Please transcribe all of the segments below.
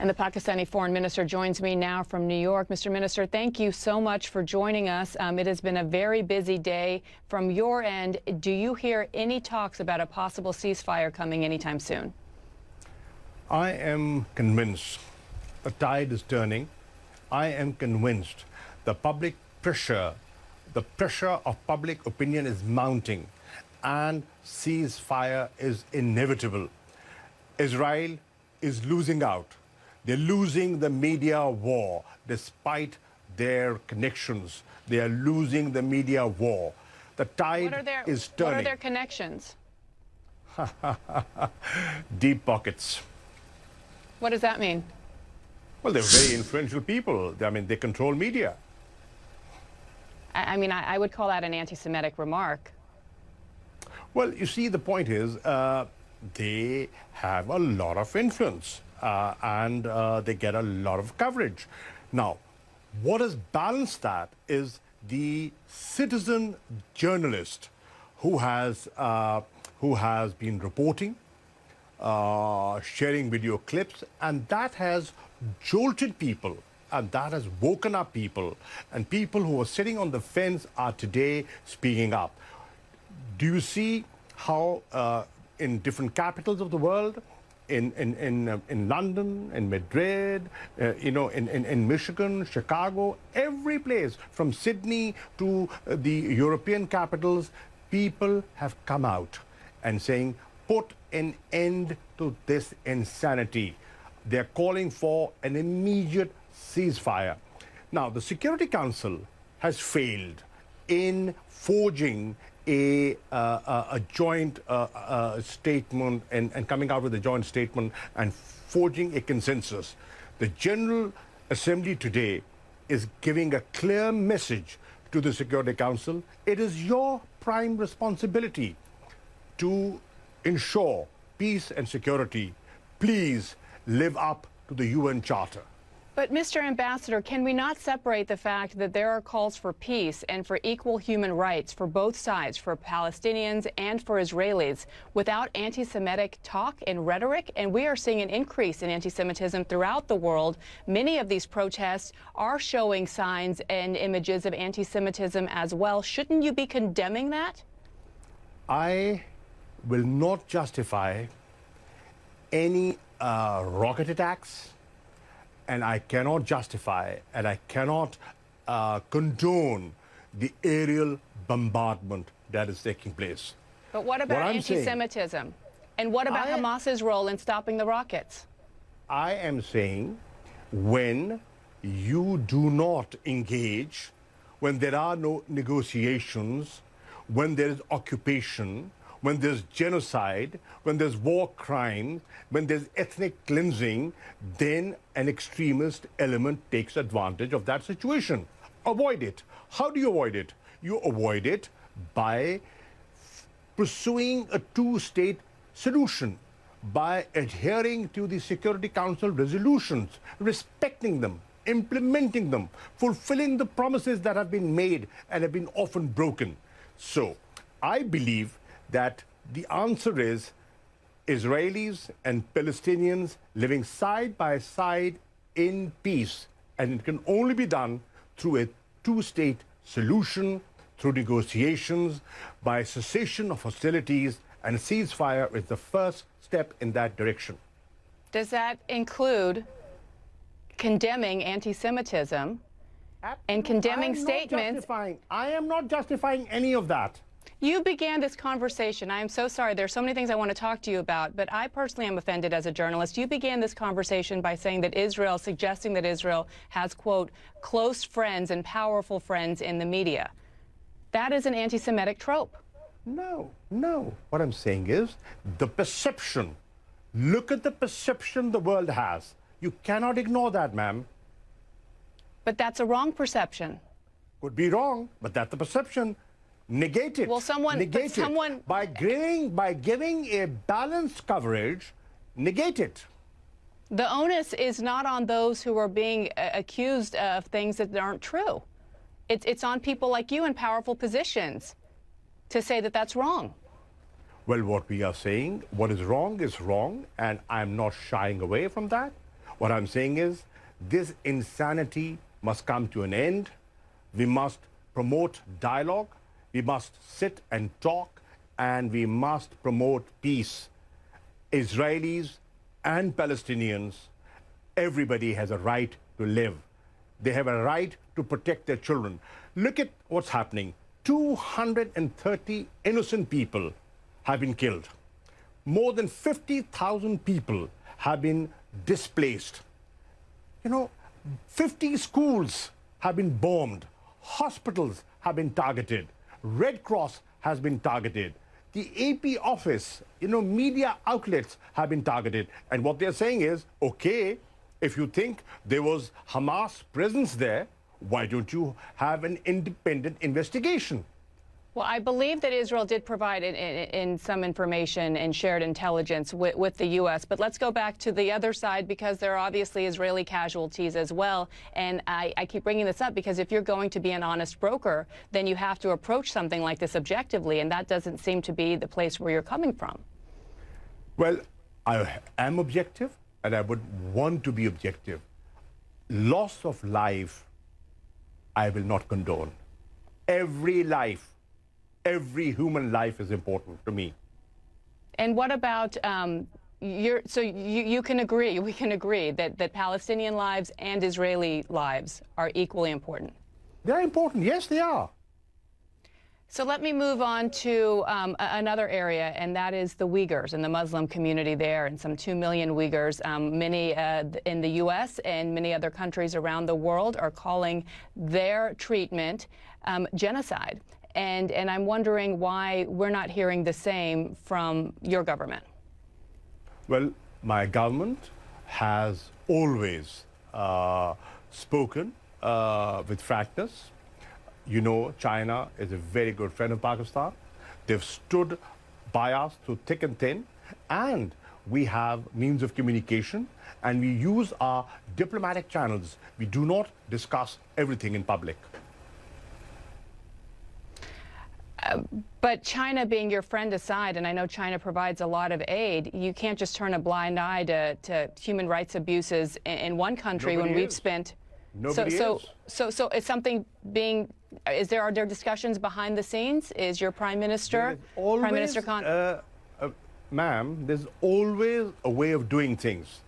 And the Pakistani foreign minister joins me now from New York. Mr. Minister, thank you so much for joining us. It has been a very busy day. From your end, do you hear any talks about a possible ceasefire coming anytime soon? I am convinced the tide is turning. I am convinced the public pressure, the pressure of public opinion is mounting, and ceasefire is inevitable. Israel is losing out. They're losing the media war despite their connections. They are losing the media war. The tide is turning. What are their connections? Deep pockets. What does that mean? Well, they're very influential people. I mean, they control media. I mean, I would call that an anti-Semitic remark. Well, you see, the point is they have a lot of influence and they get a lot of coverage. Now, what has balanced that is the citizen journalist who has been reporting, sharing video clips, and that has jolted people, and that has woken up people, and people who are sitting on the fence are today speaking up. Do you see how in different capitals of the world, in London, in Madrid, in Michigan, Chicago, every place, from Sydney to the European capitals, people have come out and saying, put an end to this insanity. They're calling for an immediate ceasefire. Now, the Security Council has failed in forging a joint statement and coming out with a joint statement and forging a consensus. The General Assembly today is giving a clear message to the Security Council. It is your prime responsibility to ensure peace and security. Please live up to the UN Charter. But, Mr. Ambassador, can we not separate the fact that there are calls for peace and for equal human rights for both sides, for Palestinians and for Israelis, without anti-Semitic talk and rhetoric? And we are seeing an increase in anti-Semitism throughout the world. Many of these protests are showing signs and images of anti-Semitism as well. Shouldn't you be condemning that? I will not justify any rocket attacks, and I cannot justify and I cannot condone the aerial bombardment that is taking place. But what about anti-Semitism? And what about Hamas's role in stopping the rockets? I am saying when you do not engage, when there are no negotiations, when there is occupation, when there's genocide, when there's war crime, when there's ethnic cleansing, then an extremist element takes advantage of that situation. Avoid it. How do you avoid it? You avoid it by pursuing a two-state solution, by adhering to the Security Council resolutions, respecting them, implementing them, fulfilling the promises that have been made and have been often broken. So I believe that the answer is Israelis and Palestinians living side by side in peace, and it can only be done through a two-state solution, through negotiations, by cessation of hostilities, and ceasefire is the first step in that direction. Does that include condemning anti-Semitism and condemning statements? I am not justifying any of that. You began this conversation. I am so sorry. There's so many things I want to talk to you about, but I personally am offended as a journalist. You began this conversation by saying that Israel, suggesting that Israel has, quote, close friends and powerful friends in the media. That is an anti-Semitic trope. No, no. What I'm saying is the perception. Look at the perception the world has. You cannot ignore that, ma'am. But that's a wrong perception. Could be wrong, but that's the perception. Negate it. Well, negate it. By giving a balanced coverage, negate it. The onus is not on those who are being accused of things that aren't true. It's on people like you in powerful positions to say that that's wrong. Well, what we are saying, what is wrong, and I'm not shying away from that. What I'm saying is this insanity must come to an end. We must promote dialogue. We must sit and talk, and we must promote peace. Israelis and Palestinians, everybody has a right to live. They have a right to protect their children. Look at what's happening. 230 innocent people have been killed. More than 50,000 people have been displaced. 50 schools have been bombed. Hospitals have been targeted. Red Cross has been targeted. The AP office, media outlets have been targeted. And what they're saying is, okay, if you think there was Hamas presence there, why don't you have an independent investigation? Well, I believe that Israel did provide in some information and shared intelligence with the U.S. But let's go back to the other side, because there are obviously Israeli casualties as well. And I keep bringing this up because if you're going to be an honest broker, then you have to approach something like this objectively. And that doesn't seem to be the place where you're coming from. Well, I am objective, and I would want to be objective. Loss of life, I will not condone. Every life, every human life is important to me. And what about you can agree, we can agree that Palestinian lives and Israeli lives are equally important? They're important, yes, they are. So let me move on to another area, and that is the Uyghurs and the Muslim community there, and some 2 million Uyghurs. Many in the U.S. and many other countries around the world are calling their treatment genocide. And I'm wondering why we're not hearing the same from your government. Well, my government has always spoken with frankness. China is a very good friend of Pakistan. They've stood by us through thick and thin, and we have means of communication, and we use our diplomatic channels. We do not discuss everything in public. But China being your friend aside, and I know China provides a lot of aid, you can't just turn a blind eye to human rights abuses in one country. Nobody when we've is. spent. Nobody is. So is something being? Are there discussions behind the scenes? Is your Prime Minister, Prime Minister Khan? Ma'am, there's always a way of doing things,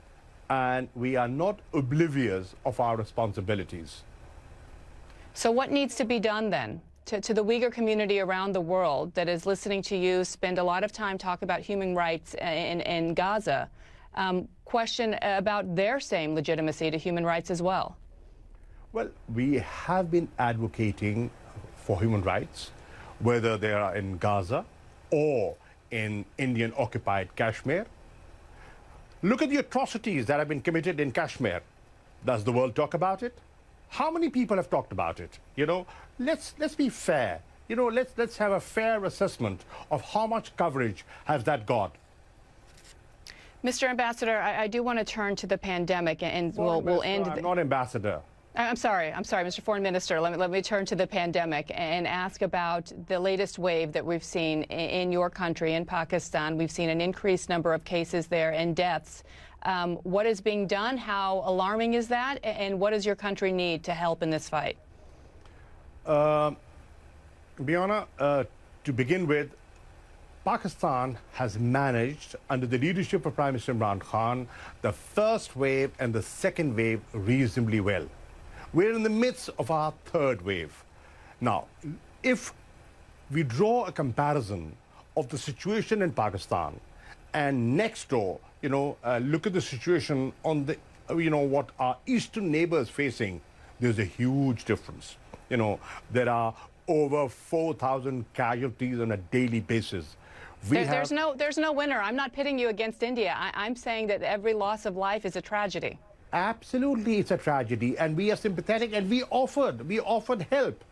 and we are not oblivious of our responsibilities. So what needs to be done then? To the Uyghur community around the world that is listening to you spend a lot of time talk about human rights in Gaza, question about their same legitimacy to human rights as well. Well, we have been advocating for human rights, whether they are in Gaza or in Indian-occupied Kashmir. Look at the atrocities that have been committed in Kashmir. Does the world talk about it? How many people have talked about it? Let's be fair. Let's have a fair assessment of how much coverage has that got. Mr. Ambassador, I do want to turn to the pandemic, and we'll end. I'm not ambassador. I'm sorry, Mr. Foreign Minister. Let me turn to the pandemic and ask about the latest wave that we've seen in your country, in Pakistan. We've seen an increased number of cases there and deaths. What is being done? How alarming is that? And what does your country need to help in this fight? Bianna, to begin with, Pakistan has managed, under the leadership of Prime Minister Imran Khan, the first wave and the second wave reasonably well. We're in the midst of our third wave. Now, if we draw a comparison of the situation in Pakistan and next door, look at the situation on the, what our eastern neighbors facing, there's a huge difference. There are over 4,000 casualties on a daily basis. There's no winner. I'm not pitting you against India. I'm saying that every loss of life is a tragedy. Absolutely, it's a tragedy, and we are sympathetic, and we offered help.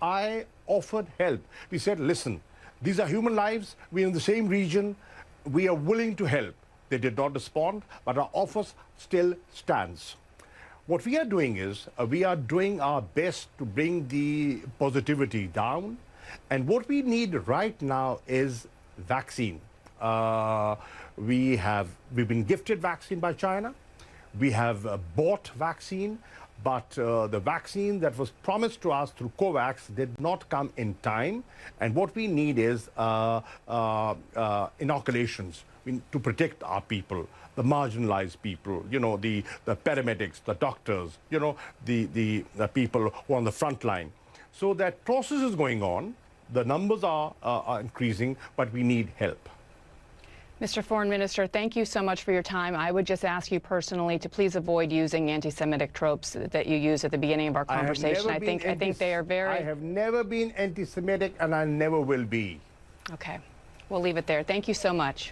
I offered help. We said, listen, these are human lives. We're in the same region. We are willing to help. They did not respond, but our offer still stands. What we are doing is we are doing our best to bring the positivity down, and what we need right now is vaccine. We've been gifted vaccine by China. We have bought vaccine, but the vaccine that was promised to us through COVAX did not come in time. And what we need is inoculations to protect our people, the marginalized people, you know, the paramedics, the doctors, you know, the people who are on the front line. So that process is going on. The numbers are increasing, but we need help. Mr. Foreign Minister, thank you so much for your time. I would just ask you personally to please avoid using anti-Semitic tropes that you used at the beginning of our conversation. I think they are very... I have never been anti-Semitic, and I never will be. Okay. We'll leave it there. Thank you so much.